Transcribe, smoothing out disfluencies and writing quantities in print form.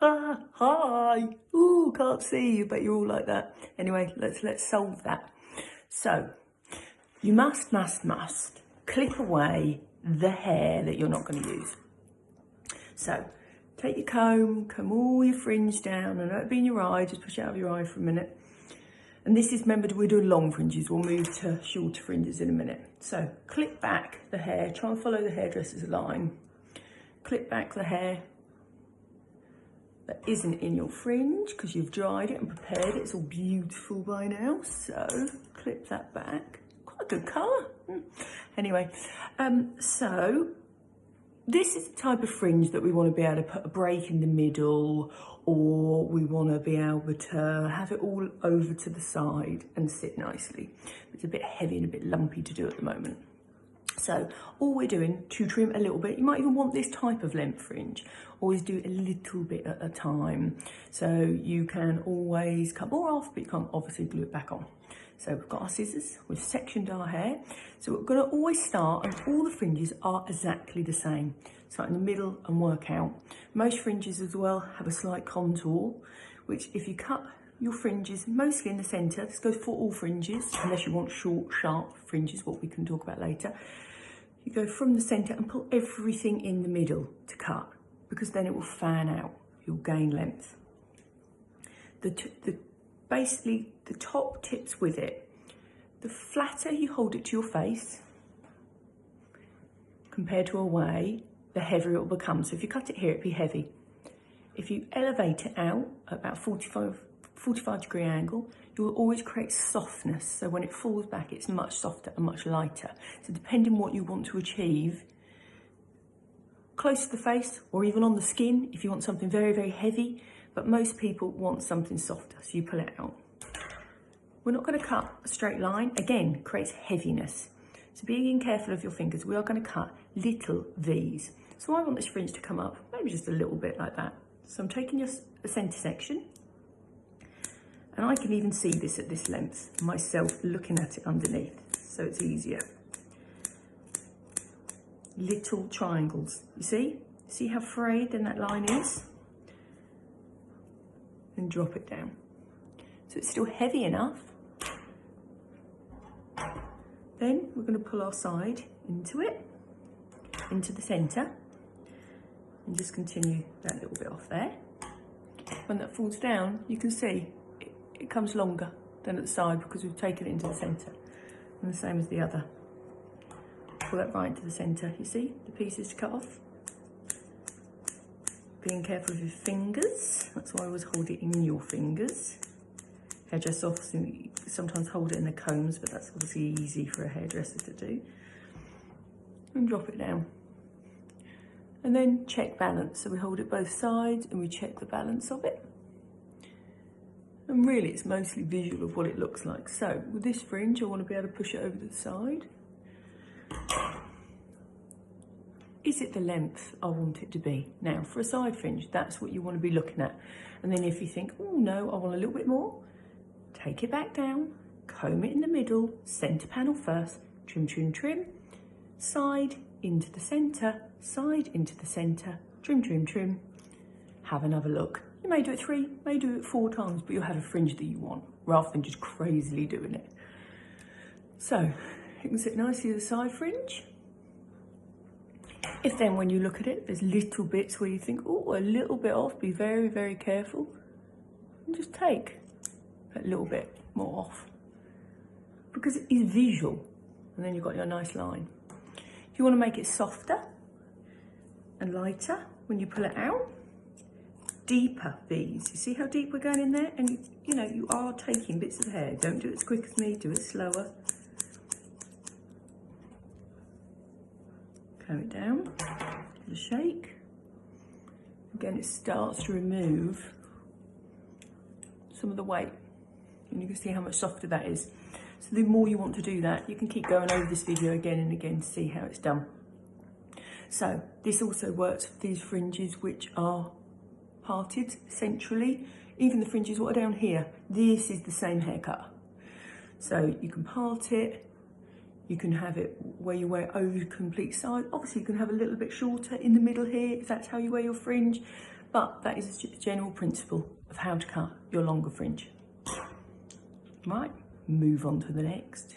Ah, hi. Ooh, can't see you, but you're all like that. Anyway, let's solve that. So, you must clip away the hair that you're not going to use. So, take your comb all your fringe down. I know it'll be in your eye, just push it out of your eye for a minute. And this is, remember, we're doing long fringes. We'll move to shorter fringes in a minute. So, clip back the hair. Try and follow the hairdresser's line. Clip back the hair that isn't in your fringe because you've dried it and prepared it. It's all beautiful by now. So clip that back. Quite a good colour. Anyway, so this is the type of fringe that we want to be able to put a break in the middle, or we want to be able to have it all over to the side and sit nicely. It's a bit heavy and a bit lumpy to do at the moment. So all we're doing to trim a little bit, you might even want this type of length fringe, always do a little bit at a time. So you can always cut more off, but you can't obviously glue it back on. So we've got our scissors, we've sectioned our hair. So we're gonna always start, and all the fringes are exactly the same. Start in the middle and work out. Most fringes as well have a slight contour, which if you cut your fringes mostly in the center, this goes for all fringes, unless you want short, sharp fringes, what we can talk about later. You go from the center and pull everything in the middle to cut, because then it will fan out, you'll gain length. Basically, the top tips with it. The flatter you hold it to your face, compared to away, the heavier it will become. So if you cut it here, it'd be heavy. If you elevate it out at about 45-degree angle, you will always create softness. So when it falls back, it's much softer and much lighter. So depending on what you want to achieve, close to the face or even on the skin, if you want something very, very heavy, but most people want something softer, so you pull it out. We're not going to cut a straight line. Again, creates heaviness. So being careful of your fingers, we are going to cut little V's. So I want this fringe to come up, maybe just a little bit like that. So I'm taking your center section, and I can even see this at this length myself looking at it underneath, so it's easier. Little triangles, you see? See how frayed then that line is? And drop it down. So it's still heavy enough. Then we're going to pull our side into it, into the center, and just continue that little bit off there. When that falls down, you can see it comes longer than at the side because we've taken it into the center. And the same as the other. Pull that right into the center. You see the pieces to cut off? Being careful of your fingers. That's why I always hold it in your fingers. Hairdressers obviously sometimes hold it in the combs, but that's obviously easy for a hairdresser to do. And drop it down. And then check balance. So we hold it both sides and we check the balance of it. And really it's mostly visual of what it looks like. So with this fringe, I want to be able to push it over to the side. Is it the length I want it to be? Now for a side fringe, that's what you want to be looking at. And then if you think, oh no, I want a little bit more, take it back down, comb it in the middle, center panel first, trim, trim, trim, side into the center, side into the center, trim, trim, trim. Have another look. You may do it 3, may do it 4 times, but you'll have a fringe that you want, rather than just crazily doing it. So, you can sit nicely as a side fringe. If then when you look at it, there's little bits where you think, oh, a little bit off, be very, very careful. And just take that little bit more off. Because it is visual. And then you've got your nice line. If you want to make it softer and lighter when you pull it out, deeper V's. You see how deep we're going in there? And you know, you are taking bits of hair. Don't do it as quick as me, do it slower. Comb it down, give it a shake. Again, it starts to remove some of the weight. And you can see how much softer that is. So the more you want to do that, you can keep going over this video again and again to see how it's done. So this also works for these fringes which are parted centrally. Even the fringes what are down here, this is the same haircut. So you can part it, you can have it where you wear it over the complete side. Obviously you can have a little bit shorter in the middle here if that's how you wear your fringe, But that is a general principle of how to cut your longer fringe. Right, move on to the next.